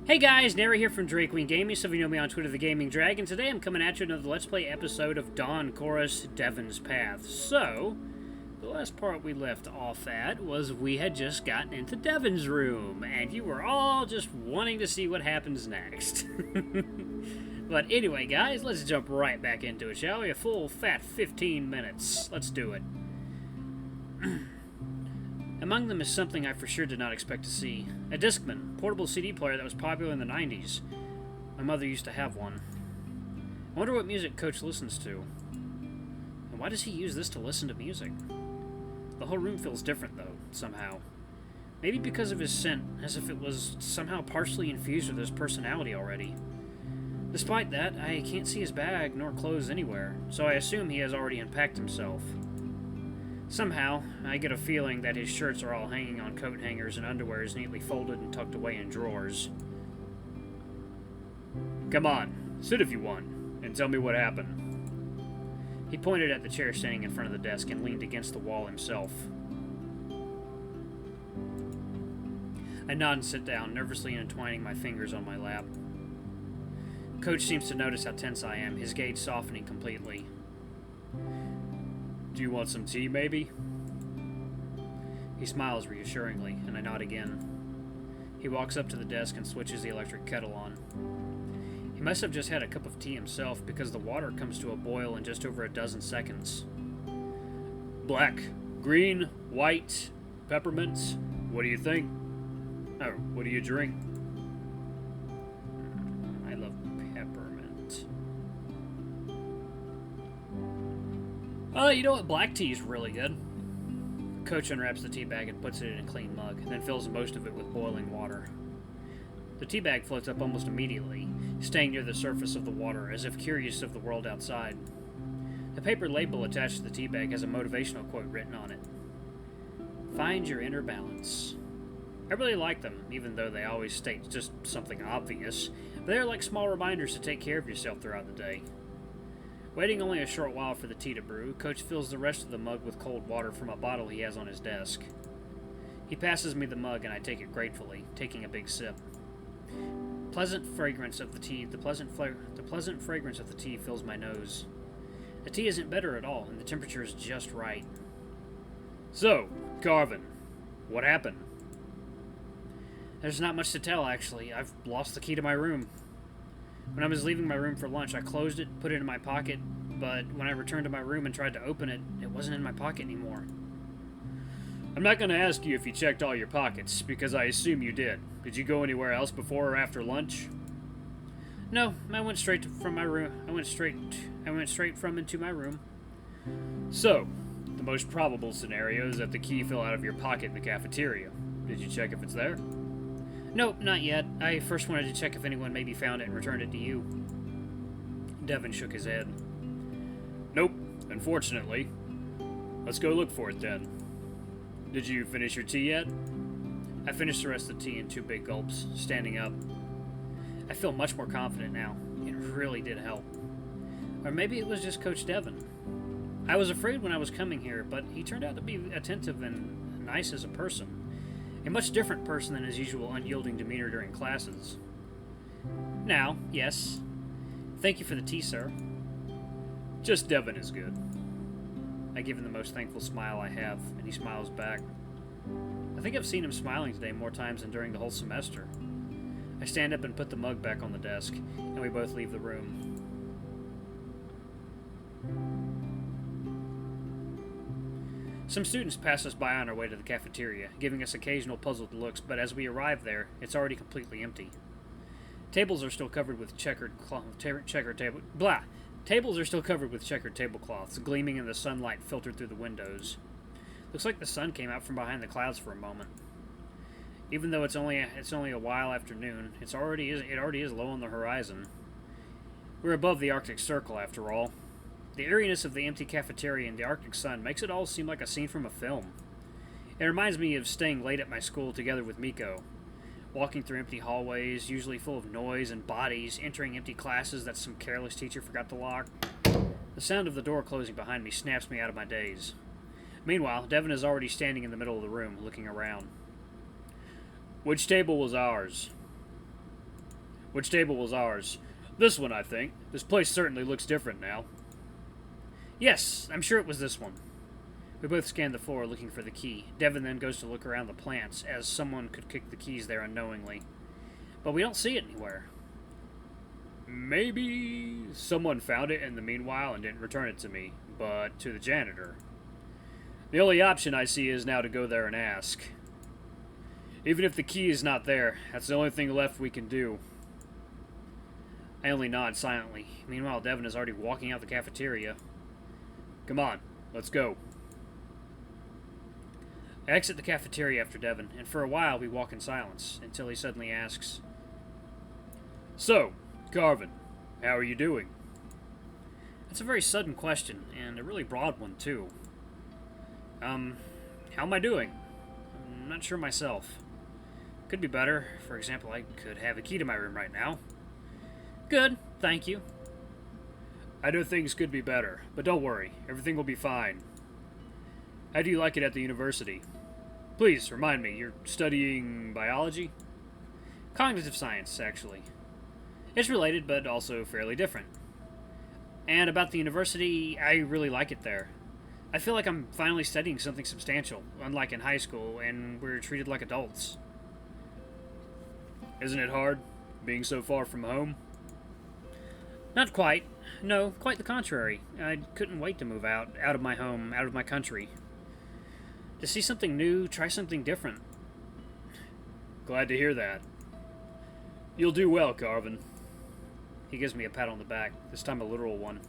Hey guys, Nary here from Drake Queen Gaming. Some of you know me on Twitter, The Gaming Dragon. Today I'm coming at you with another Let's Play episode of Dawn Chorus Devon's Path. So, the last part we left off at was we had just gotten into Devon's room, and you were all just wanting to see what happens next. But anyway, guys, let's jump right back into it, shall we? A full fat 15 minutes. Let's do it. Among them is something I for sure did not expect to see. A Discman, portable CD player that was popular in the 90s. My mother used to have one. I wonder what music Coach listens to. And why does he use this to listen to music? The whole room feels different, though, somehow. Maybe because of his scent, as if it was somehow partially infused with his personality already. Despite that, I can't see his bag nor clothes anywhere, so I assume he has already unpacked himself. Somehow, I get a feeling that his shirts are all hanging on coat hangers and underwear is neatly folded and tucked away in drawers. Come on, sit if you want, and tell me what happened. He pointed at the chair standing in front of the desk and leaned against the wall himself. I nod and sit down, nervously entwining my fingers on my lap. Coach seems to notice how tense I am, his gaze softening completely. Do you want some tea, maybe? He smiles reassuringly, and I nod again. He walks up to the desk and switches the electric kettle on. He must have just had a cup of tea himself, because the water comes to a boil in just over a dozen seconds. Black, green, white, peppermint. What do you think? Oh, what do you drink? I love peppermint. You know what? Black tea is really good. Coach unwraps the tea bag and puts it in a clean mug, then fills most of it with boiling water. The tea bag floats up almost immediately, staying near the surface of the water, as if curious of the world outside. The paper label attached to the tea bag has a motivational quote written on it. Find your inner balance. I really like them, even though they always state just something obvious, but they're like small reminders to take care of yourself throughout the day. Waiting only a short while for the tea to brew, Coach fills the rest of the mug with cold water from a bottle he has on his desk. He passes me the mug and I take it gratefully, taking a big sip. The pleasant fragrance of the tea fills my nose. The tea isn't bitter at all, and the temperature is just right. So, Carvin, what happened? There's not much to tell, actually. I've lost the key to my room. When I was leaving my room for lunch, I closed it, put it in my pocket, but when I returned to my room and tried to open it, it wasn't in my pocket anymore. I'm not going to ask you if you checked all your pockets, because I assume you did. Did you go anywhere else before or after lunch? No, I went straight from my room. I went straight from into my room. So, the most probable scenario is that the key fell out of your pocket in the cafeteria. Did you check if it's there? Nope, not yet. I first wanted to check if anyone maybe found it and returned it to you. Devon shook his head. Nope, unfortunately. Let's go look for it then. Did you finish your tea yet? I finished the rest of the tea in 2 big gulps, standing up. I feel much more confident now. It really did help. Or maybe it was just Coach Devon. I was afraid when I was coming here, but he turned out to be attentive and nice as a person. A much different person than his usual unyielding demeanor during classes. Now, yes. Thank you for the tea, sir. Just Devon is good. I give him the most thankful smile I have, and he smiles back. I think I've seen him smiling today more times than during the whole semester. I stand up and put the mug back on the desk, and we both leave the room. Some students pass us by on our way to the cafeteria, giving us occasional puzzled looks, but as we arrive there, it's already completely empty. Tables are still covered with checkered tablecloths, gleaming in the sunlight filtered through the windows. Looks like the sun came out from behind the clouds for a moment. Even though it's only a while after noon, it already is low on the horizon. We're above the Arctic Circle, after all. The eeriness of the empty cafeteria and the Arctic sun makes it all seem like a scene from a film. It reminds me of staying late at my school together with Miko, walking through empty hallways, usually full of noise and bodies, entering empty classes that some careless teacher forgot to lock. The sound of the door closing behind me snaps me out of my daze. Meanwhile, Devon is already standing in the middle of the room, looking around. Which table was ours? Which table was ours? This one, I think. This place certainly looks different now. Yes, I'm sure it was this one. We both scan the floor looking for the key. Devon then goes to look around the plants, as someone could kick the keys there unknowingly. But we don't see it anywhere. Maybe someone found it in the meanwhile and didn't return it to me, but to the janitor. The only option I see is now to go there and ask. Even if the key is not there, that's the only thing left we can do. I only nod silently. Meanwhile, Devon is already walking out the cafeteria. Come on, let's go. I exit the cafeteria after Devon, and for a while we walk in silence, until he suddenly asks, So, Carvin, how are you doing? That's a very sudden question, and a really broad one, too. How am I doing? I'm not sure myself. Could be better. For example, I could have a key to my room right now. Good, thank you. I know things could be better, but don't worry, everything will be fine. How do you like it at the university? Please, remind me, you're studying biology? Cognitive science, actually. It's related, but also fairly different. And about the university, I really like it there. I feel like I'm finally studying something substantial, unlike in high school, and we're treated like adults. Isn't it hard, being so far from home? Not quite. No, quite the contrary. I couldn't wait to move out of my home, out of my country. To see something new, try something different. Glad to hear that. You'll do well, Carvin. He gives me a pat on the back, this time a literal one.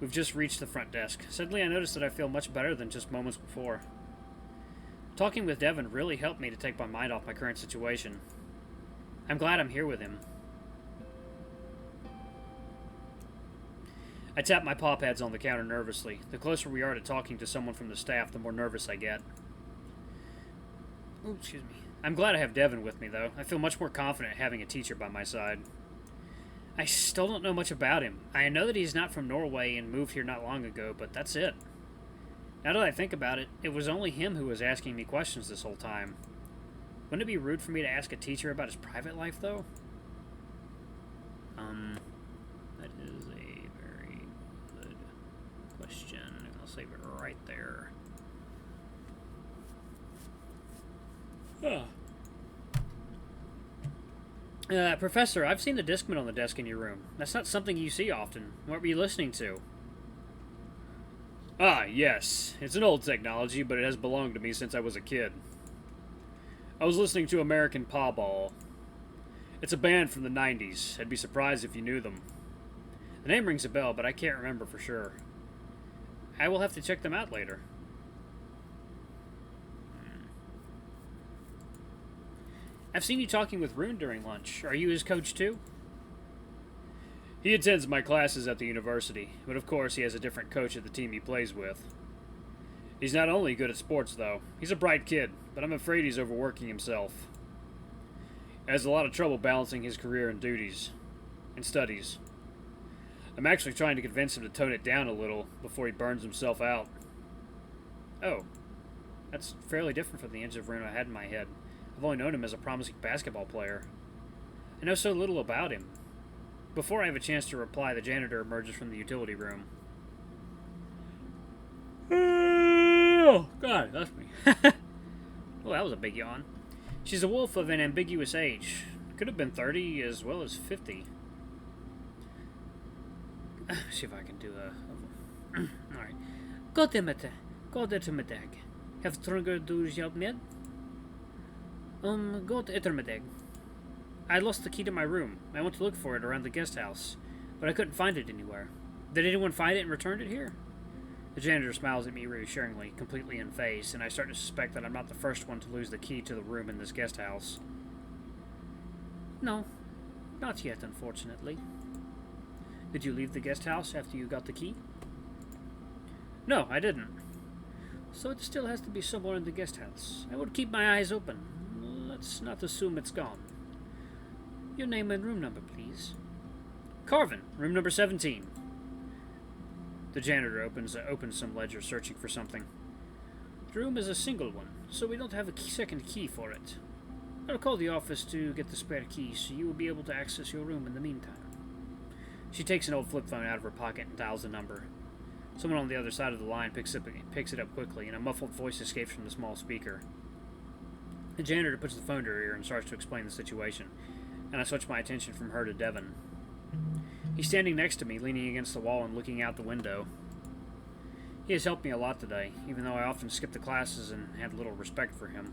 We've just reached the front desk. Suddenly I notice that I feel much better than just moments before. Talking with Devon really helped me to take my mind off my current situation. I'm glad I'm here with him. I tap my paw pads on the counter nervously. The closer we are to talking to someone from the staff, the more nervous I get. Ooh, excuse me. I'm glad I have Devon with me, though. I feel much more confident having a teacher by my side. I still don't know much about him. I know that he's not from Norway and moved here not long ago, but that's it. Now that I think about it, it was only him who was asking me questions this whole time. Wouldn't it be rude for me to ask a teacher about his private life, though? That is a very good question. I'll save it right there. Professor, I've seen the Discman on the desk in your room. That's not something you see often. What were you listening to? Ah, yes. It's an old technology, but it has belonged to me since I was a kid. I was listening to American Pawball. It's a band from the 90s. I'd be surprised if you knew them. The name rings a bell, but I can't remember for sure. I will have to check them out later. I've seen you talking with Rune during lunch. Are you his coach too? He attends my classes at the university, but of course he has a different coach at the team he plays with. He's not only good at sports, though. He's a bright kid, but I'm afraid he's overworking himself. He has a lot of trouble balancing his career and duties, and studies. I'm actually trying to convince him to tone it down a little before he burns himself out. Oh, that's fairly different from the image of Rune I had in my head. I've only known him as a promising basketball player. I know so little about him. Before I have a chance to reply, the janitor emerges from the utility room. Oh, God, that's me. Well, that was a big yawn. She's a wolf of an ambiguous age. Could have been 30 as well as 50. See if I can do a... Alright. Gå till middag. Have Trunger du hjälpt med? God ettermiddag. I lost the key to my room. I went to look for it around the guest house, but I couldn't find it anywhere. Did anyone find it and returned it here? The janitor smiles at me reassuringly, completely in face, and I start to suspect that I'm not the first one to lose the key to the room in this guest house. No, not yet, unfortunately. Did you leave the guest house after you got the key? No, I didn't. So it still has to be somewhere in the guest house. I would keep my eyes open. Let's not assume it's gone. Your name and room number, please. Carvin, room number 17. The janitor opens some ledger, searching for something. The room is a single one, so we don't have a second key for it. I'll call the office to get the spare key, so you will be able to access your room in the meantime. She takes an old flip phone out of her pocket and dials the number. Someone on the other side of the line picks it up quickly, and a muffled voice escapes from the small speaker. The janitor puts the phone to her ear and starts to explain the situation, and I switch my attention from her to Devon. He's standing next to me, leaning against the wall and looking out the window. He has helped me a lot today, even though I often skipped the classes and had little respect for him.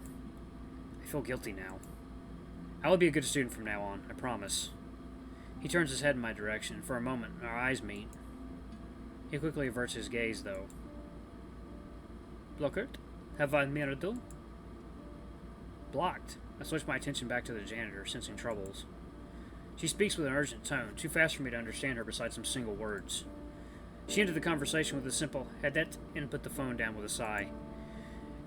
I feel guilty now. I will be a good student from now on, I promise. He turns his head in my direction. For a moment, our eyes meet. He quickly averts his gaze, though. Blockert, have I mirado? Blocked. I switch my attention back to the janitor, sensing troubles. She speaks with an urgent tone, too fast for me to understand her besides some single words. She ended the conversation with a simple "Hadet" and put the phone down with a sigh.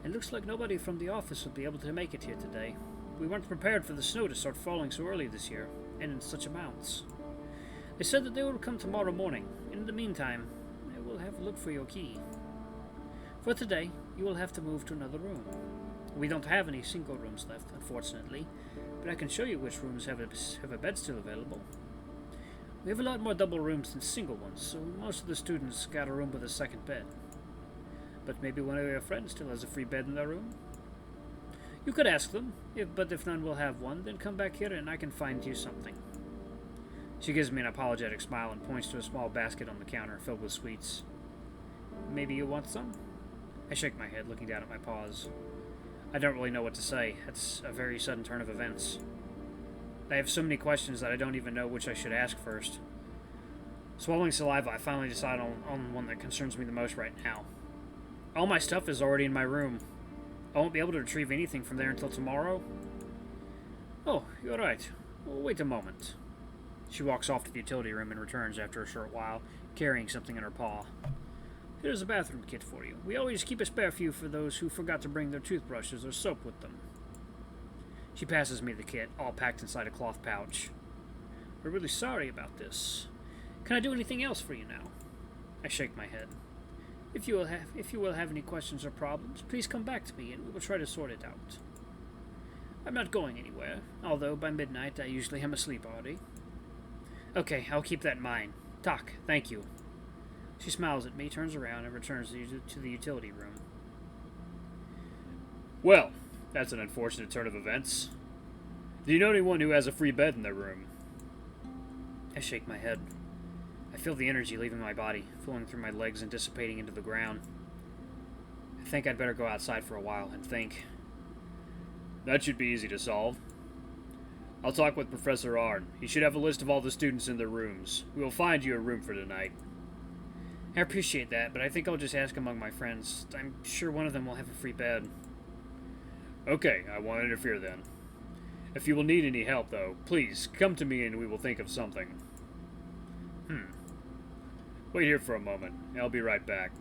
It looks like nobody from the office will be able to make it here today. We weren't prepared for the snow to start falling so early this year, and in such amounts. They said that they will come tomorrow morning. In the meantime, I will have a look for your key. For today, you will have to move to another room. We don't have any single rooms left, unfortunately, but I can show you which rooms have a bed still available. We have a lot more double rooms than single ones, so most of the students got a room with a second bed. But maybe one of your friends still has a free bed in their room? You could ask them, but if none will have one, then come back here and I can find you something. She gives me an apologetic smile and points to a small basket on the counter filled with sweets. Maybe you want some? I shake my head, looking down at my paws. I don't really know what to say. It's a very sudden turn of events. I have so many questions that I don't even know which I should ask first. Swallowing saliva, I finally decide on one that concerns me the most right now. All my stuff is already in my room. I won't be able to retrieve anything from there until tomorrow. Oh, you're right. Wait a moment. She walks off to the utility room and returns after a short while, carrying something in her paw. Here's a bathroom kit for you. We always keep a spare few for those who forgot to bring their toothbrushes or soap with them. She passes me the kit, all packed inside a cloth pouch. We're really sorry about this. Can I do anything else for you now? I shake my head. If you will have any questions or problems, please come back to me and we will try to sort it out. I'm not going anywhere, although by midnight I usually am asleep already. Okay, I'll keep that in mind. Tak, thank you. She smiles at me, turns around, and returns to the utility room. Well, that's an unfortunate turn of events. Do you know anyone who has a free bed in their room? I shake my head. I feel the energy leaving my body, flowing through my legs and dissipating into the ground. I think I'd better go outside for a while and think. That should be easy to solve. I'll talk with Professor Arn. He should have a list of all the students in their rooms. We will find you a room for tonight. I appreciate that, but I think I'll just ask among my friends. I'm sure one of them will have a free bed. Okay, I won't interfere then. If you will need any help, though, please come to me and we will think of something. Wait here for a moment. I'll be right back.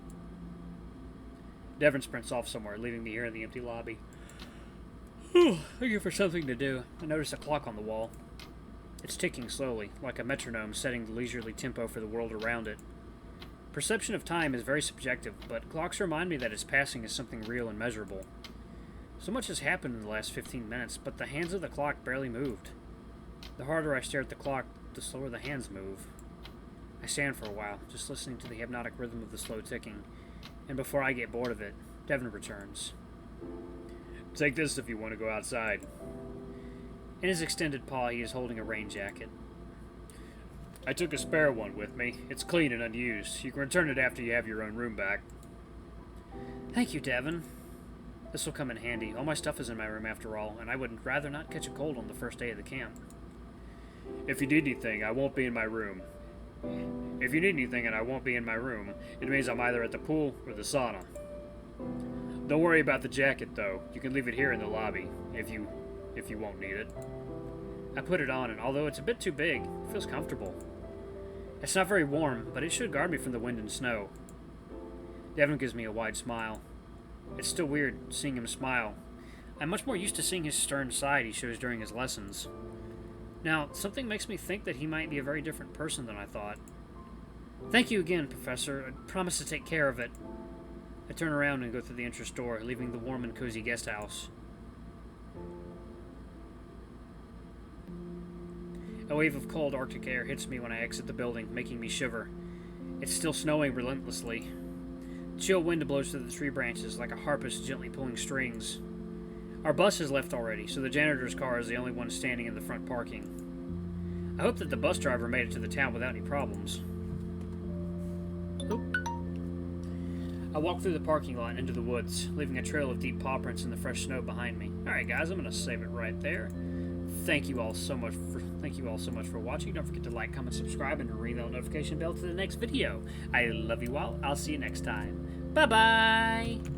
Devon sprints off somewhere, leaving me here in the empty lobby. Looking for something to do. I notice a clock on the wall. It's ticking slowly, like a metronome setting the leisurely tempo for the world around it. Perception of time is very subjective, but clocks remind me that its passing is something real and measurable. So much has happened in the last 15 minutes, but the hands of the clock barely moved. The harder I stare at the clock, the slower the hands move. I stand for a while, just listening to the hypnotic rhythm of the slow ticking, and before I get bored of it, Devon returns. Take this if you want to go outside. In his extended paw, he is holding a rain jacket. I took a spare one with me. It's clean and unused. You can return it after you have your own room back. Thank you, Devon. This will come in handy. All my stuff is in my room after all, and I would rather not catch a cold on the first day of the camp. If you need anything, I won't be in my room. If you need anything and I won't be in my room, it means I'm either at the pool or the sauna. Don't worry about the jacket, though. You can leave it here in the lobby, if you won't need it. I put it on, and although it's a bit too big, it feels comfortable. It's not very warm, but it should guard me from the wind and snow. Devon gives me a wide smile. It's still weird seeing him smile. I'm much more used to seeing his stern side he shows during his lessons. Now, something makes me think that he might be a very different person than I thought. Thank you again, Professor. I promise to take care of it. I turn around and go through the entrance door, leaving the warm and cozy guest house. A wave of cold Arctic air hits me when I exit the building, making me shiver. It's still snowing relentlessly. The chill wind blows through the tree branches like a harpist gently pulling strings. Our bus has left already, so the janitor's car is the only one standing in the front parking. I hope that the bus driver made it to the town without any problems. Oop. I walk through the parking lot and into the woods, leaving a trail of deep paw prints in the fresh snow behind me. Alright guys, I'm going to save it right there. Thank you all so much for watching. Don't forget to like, comment, subscribe, and ring that notification bell to the next video. I love you all. I'll see you next time. Bye-bye!